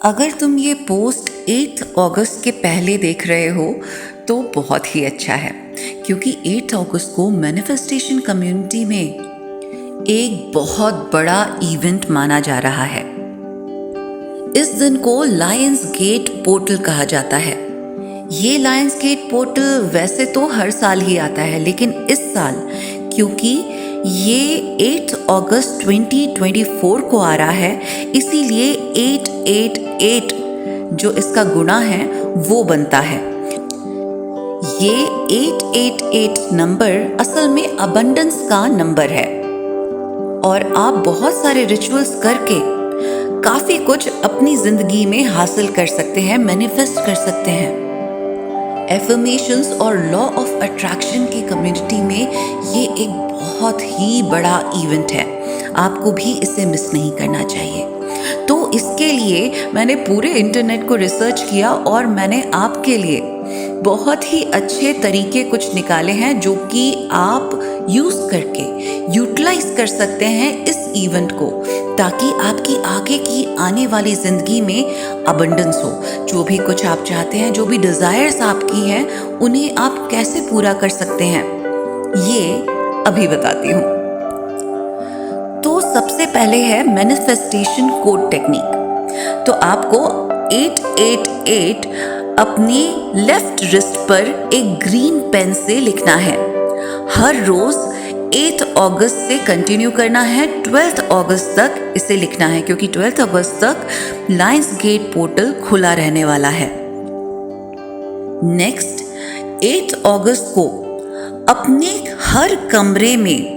अगर तुम ये पोस्ट 8 अगस्त के पहले देख रहे हो तो बहुत ही अच्छा है, क्योंकि 8 अगस्त को मैनिफेस्टेशन कम्युनिटी में एक बहुत बड़ा इवेंट माना जा रहा है। इस दिन को लायंस गेट पोर्टल कहा जाता है। ये लायंस गेट पोर्टल वैसे तो हर साल ही आता है, लेकिन इस साल क्योंकि ये 8 अगस्त 2024 को आ रहा है, इसीलिए 888 जो इसका गुणा है वो बनता है। ये 888 नंबर असल में अबंडेंस का नंबर है और आप बहुत सारे रिचुअल्स करके काफी कुछ अपनी जिंदगी में हासिल कर सकते हैं, मैनिफेस्ट कर सकते हैं। एफर्मेशंस और लॉ ऑफ अट्रैक्शन की कम्युनिटी में ये एक बहुत ही बड़ा इवेंट है। आपको भी इसे मिस नहीं करना चाहिए। तो इसके लिए मैंने पूरे इंटरनेट को रिसर्च किया और मैंने आपके लिए बहुत ही अच्छे तरीके कुछ निकाले हैं जो कि आप यूज करके यूटिलाइज कर सकते हैं इस इवेंट को, ताकि आपकी आगे की आने वाली जिंदगी में अबंडेंस हो। जो भी कुछ आप चाहते हैं, जो भी डिजायर्स आपकी हैं, उन्हें आप कैसे पूरा कर सकते हैं, ये अभी बताती हूँ। तो सबसे पहले है मैनिफेस्टेशन कोड टेक्निक। तो आपको 888 अपनी लेफ्ट रिस्ट पर एक ग्रीन पेन से लिखना है। हर रोज 8 अगस्त से कंटिन्यू करना है, 12 अगस्त तक इसे लिखना है, क्योंकि 12 अगस्त तक लायंस गेट पोर्टल खुला रहने वाला है। नेक्स्ट 8 अगस्त को अपने हर कमरे में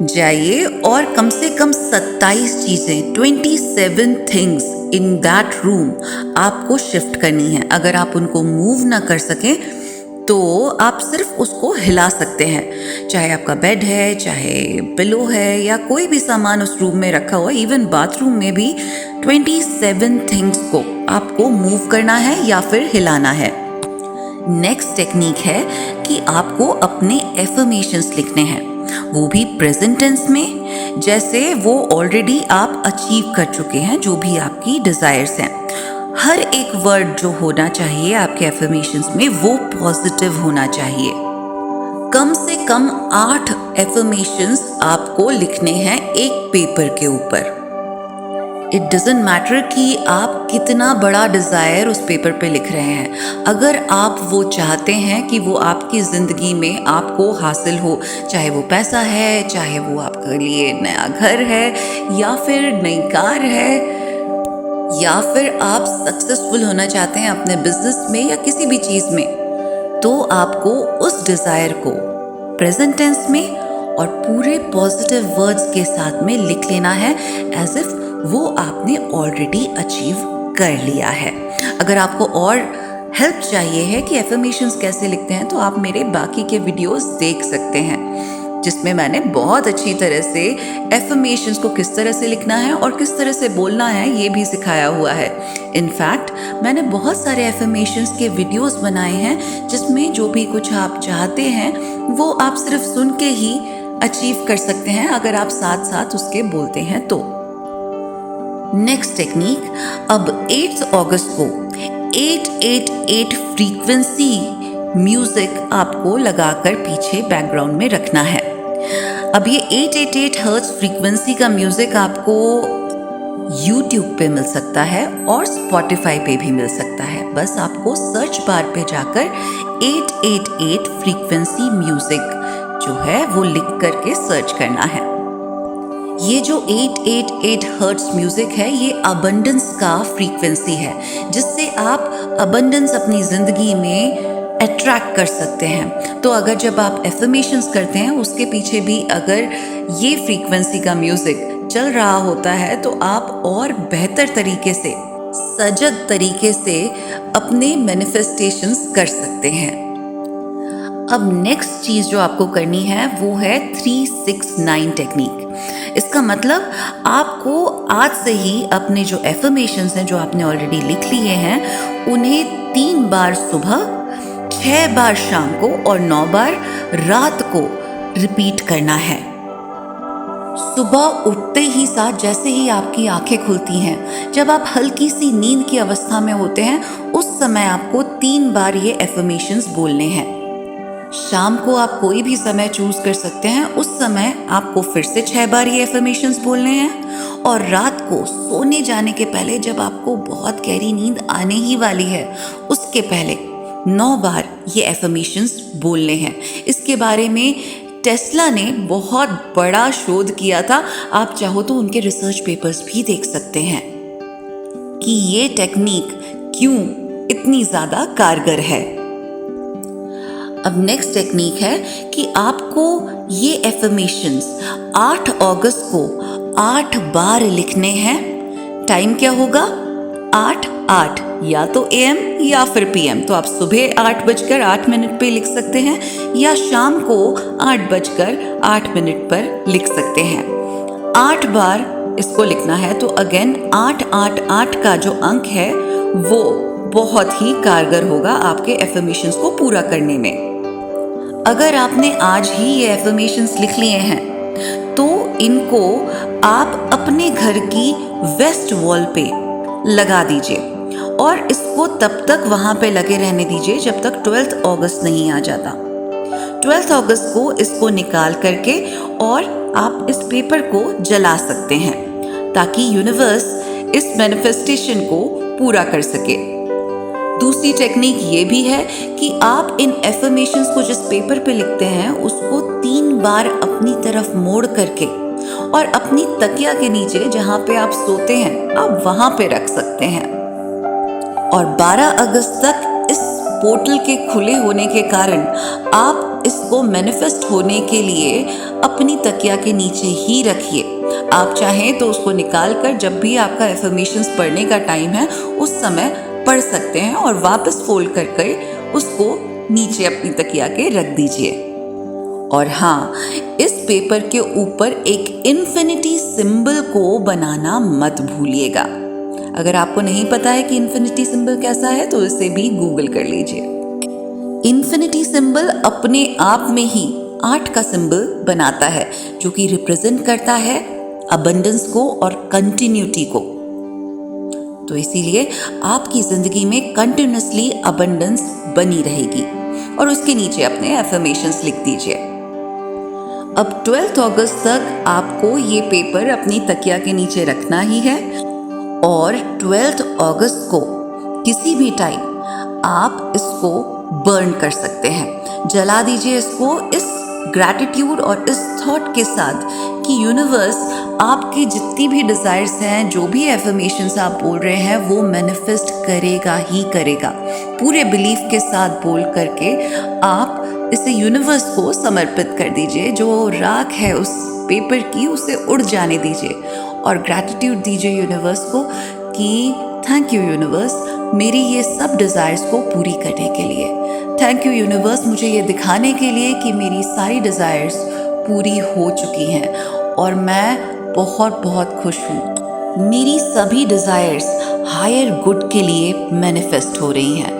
जाइए और कम से कम 27 चीजें 27 थिंग्स इन दैट रूम आपको शिफ्ट करनी है। अगर आप उनको मूव ना कर सकें तो आप सिर्फ उसको हिला सकते हैं। चाहे आपका बेड है, चाहे पिलो है, या कोई भी सामान उस रूम में रखा हुआ, इवन बाथरूम में भी 27 थिंग्स को आपको मूव करना है या फिर हिलाना है। नेक्स्ट टेक्निक है कि आपको अपने एफर्मेशंस लिखने हैं, वो भी प्रेजेंट टेंस में, जैसे वो ऑलरेडी आप अचीव कर चुके हैं, जो भी आपकी डिजायर्स हैं। हर एक वर्ड जो होना चाहिए आपके एफर्मेशंस में वो पॉजिटिव होना चाहिए। कम से कम 8 एफर्मेशंस आपको लिखने हैं एक पेपर के ऊपर। इट डजंट मैटर कि आप कितना बड़ा डिजायर उस पेपर पे लिख रहे हैं। अगर आप वो चाहते हैं कि वो आपकी जिंदगी में आपको हासिल हो, चाहे वो पैसा है, चाहे वो आपके लिए नया घर है, या फिर नई कार है, या फिर आप सक्सेसफुल होना चाहते हैं अपने बिजनेस में या किसी भी चीज में, तो आपको उस डिजायर को प्रेजेंट टेंस में और पूरे पॉजिटिव वर्ड्स के साथ में लिख लेना है, एज इफ वो आपने ऑलरेडी अचीव कर लिया है। अगर आपको और हेल्प चाहिए है कि एफर्मेशंस कैसे लिखते हैं, तो आप मेरे बाकी के वीडियोस देख सकते हैं, जिसमें मैंने बहुत अच्छी तरह से एफर्मेशंस को किस तरह से लिखना है और किस तरह से बोलना है ये भी सिखाया हुआ है। इनफैक्ट मैंने बहुत सारे एफर्मेशंस के वीडियोस बनाए हैं, जिसमें जो भी कुछ आप चाहते हैं वो आप सिर्फ सुन के ही अचीव कर सकते हैं, अगर आप साथ साथ उसके बोलते हैं तो। नेक्स्ट टेक्निक, अब 8 अगस्त को 888 फ्रीक्वेंसी म्यूजिक आपको लगाकर पीछे बैकग्राउंड में रखना है। अब ये 888 हर्ट्ज फ्रीक्वेंसी का म्यूजिक आपको YouTube पे मिल सकता है और Spotify पे भी मिल सकता है। बस आपको सर्च बार पे जाकर 888 फ्रीक्वेंसी म्यूजिक जो है वो लिख करके सर्च करना है। ये जो 888 हर्ट्ज म्यूजिक है, ये अबंडेंस का फ्रीक्वेंसी है, जिससे आप अबंडेंस अपनी जिंदगी में अट्रैक्ट कर सकते हैं। तो अगर जब आप एफर्मेशंस करते हैं, उसके पीछे भी अगर ये फ्रीक्वेंसी का म्यूजिक चल रहा होता है, तो आप और बेहतर तरीके से, सजग तरीके से अपने मैनिफेस्टेशंस कर सकते हैं। अब नेक्स्ट चीज जो आपको करनी है वो है 369 टेक्निक। इसका मतलब आपको आज से ही अपने जो एफर्मेशंस हैं, जो आपने ऑलरेडी लिख लिए हैं, उन्हें 3 बार सुबह, 6 बार शाम को और 9 बार रात को रिपीट करना है। सुबह उठते ही साथ जैसे ही आपकी आंखें खुलती हैं, जब आप हल्की सी नींद की अवस्था में होते हैं, उस समय आपको 3 बार ये एफर्मेशंस बोलने हैं। शाम को आप कोई भी समय चूज कर सकते हैं, उस समय आपको फिर से 6 बार ये एफर्मेशंस बोलने हैं। और रात को सोने जाने के पहले, जब आपको बहुत गहरी नींद आने ही वाली है, उसके पहले 9 बार ये एफर्मेशंस बोलने हैं। इसके बारे में टेस्ला ने बहुत बड़ा शोध किया था। आप चाहो तो उनके रिसर्च पेपर्स भी देख सकते हैं कि ये टेक्निक क्यों इतनी ज़्यादा कारगर है। अब नेक्स्ट टेक्निक है कि आपको ये एफर्मेशंस 8 अगस्त को 8 बार लिखने हैं। टाइम क्या होगा? 8:08, या तो AM या फिर PM। तो आप सुबह 8:08 पे लिख सकते हैं या शाम को 8:08 पर लिख सकते हैं। 8 बार इसको लिखना है। तो अगेन 888 का जो अंक है वो बहुत ही कारगर होगा आपके एफर्मेशंस को पूरा करने में। अगर आपने आज ही ये एफर्मेशंस लिख लिए हैं तो इनको आप अपने घर की वेस्ट वॉल पे लगा दीजिए और इसको तब तक वहाँ पे लगे रहने दीजिए जब तक 12 अगस्त नहीं आ जाता। 12 अगस्त को इसको निकाल करके और आप इस पेपर को जला सकते हैं ताकि यूनिवर्स इस मैनिफेस्टेशन को पूरा कर सके। दूसरी टेक्निक ये भी है कि आप इन एफर्मेशंस को जिस पेपर पे लिखते हैं उसको 3 बार अपनी तरफ मोड़ करके और अपनी तकिया के नीचे जहाँ पे आप सोते हैं आप वहाँ पे रख सकते हैं। और 12 अगस्त तक इस पोर्टल के खुले होने के कारण आप इसको मैनिफेस्ट होने के लिए अपनी तकिया के नीचे ही रखिए। आप चाहें तो उसको निकाल कर जब भी आपका एफर्मेशंस पढ़ने का टाइम है उस समय पढ़ सकते हैं और वापस फोल्ड करके उसको नीचे अपनी तकिया के रख दीजिए। और हाँ, इस पेपर के ऊपर एक इन्फिनिटी सिंबल को बनाना मत भूलिएगा। अगर आपको नहीं पता है कि इन्फिनिटी सिंबल कैसा है तो इसे भी गूगल कर लीजिए। इन्फिनिटी सिंबल अपने आप में ही 8 का सिंबल बनाता है जो कि रिप्रेजेंट करता है अबंडेंस को और कंटिन्यूटी को। तो इसीलिए आपकी जिंदगी में कंटिन्यूसली अबंडेंस बनी रहेगी। और उसके नीचे अपने एफर्मेशंस लिख दीजिए। अब 12 अगस्त तक आपको ये पेपर अपनी तकिया के नीचे रखना ही है और 12 अगस्त को किसी भी टाइम आप इसको बर्न कर सकते हैं। जला दीजिए इसको इस ग्रैटिट्यूड और इस थॉट के साथ कि यूनिवर्स आपकी जितनी भी डिज़ायर्स हैं, जो भी एफर्मेशंस आप बोल रहे हैं वो मैनिफेस्ट करेगा ही करेगा। पूरे बिलीफ के साथ बोल करके आप इसे यूनिवर्स को समर्पित कर दीजिए। जो राख है उस पेपर की उसे उड़ जाने दीजिए और ग्रैटिट्यूड दीजिए यूनिवर्स को कि थैंक यू यूनिवर्स मेरी ये सब डिज़ायर्स को पूरी करने के लिए। थैंक यू यूनिवर्स मुझे ये दिखाने के लिए कि मेरी सारी डिज़ायर्स पूरी हो चुकी हैं और मैं बहुत बहुत खुश हूँ। मेरी सभी डिज़ायर्स हायर गुड के लिए मैनिफेस्ट हो रही हैं।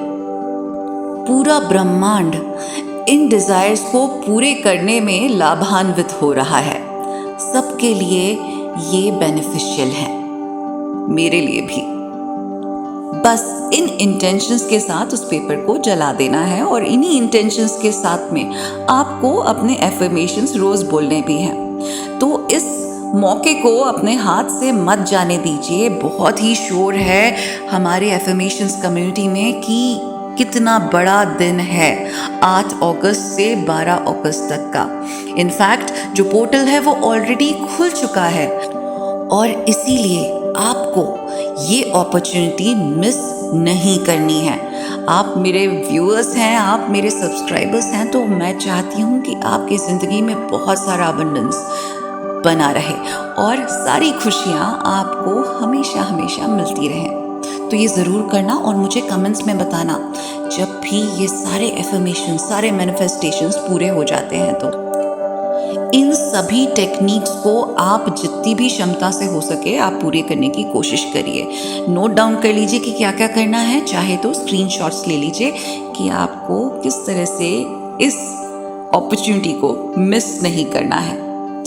पूरा ब्रह्मांड इन डिज़ायर्स को पूरे करने में लाभान्वित हो रहा है। सबके लिए ये बेनिफिशियल है, मेरे लिए भी। बस इन इंटेंशंस के साथ उस पेपर को जला देना है और इन्हीं इंटेंशंस के साथ में आपको अपने एफर्मेशंस रोज बोलने भी हैं। तो इस मौके को अपने हाथ से मत जाने दीजिए। बहुत ही शोर है हमारे एफर्मेशंस कम्युनिटी में कि कितना बड़ा दिन है 8 अगस्त से 12 अगस्त तक का। इनफैक्ट जो पोर्टल है वो ऑलरेडी खुल चुका है और इसीलिए आपको ये अपॉर्चुनिटी मिस नहीं करनी है। आप मेरे व्यूअर्स हैं, आप मेरे सब्सक्राइबर्स हैं, तो मैं चाहती हूँ कि आपकी ज़िंदगी में बहुत सारा अबंडेंस बना रहे और सारी खुशियाँ आपको हमेशा हमेशा मिलती रहें। तो ये ज़रूर करना और मुझे कमेंट्स में बताना जब भी ये सारे एफर्मेशन, सारे मैनिफेस्टेशंस पूरे हो जाते हैं। तो इन सभी टेक्निक्स को आप जितनी भी क्षमता से हो सके आप पूरे करने की कोशिश करिए। नोट डाउन कर लीजिए कि क्या क्या करना है, चाहे तो स्क्रीनशॉट्स ले लीजिए कि आपको किस तरह से इस अपॉर्चुनिटी को मिस नहीं करना है।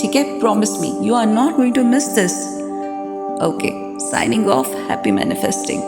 ठीक है, promise me you are not going to miss this. Okay, signing off. Happy manifesting.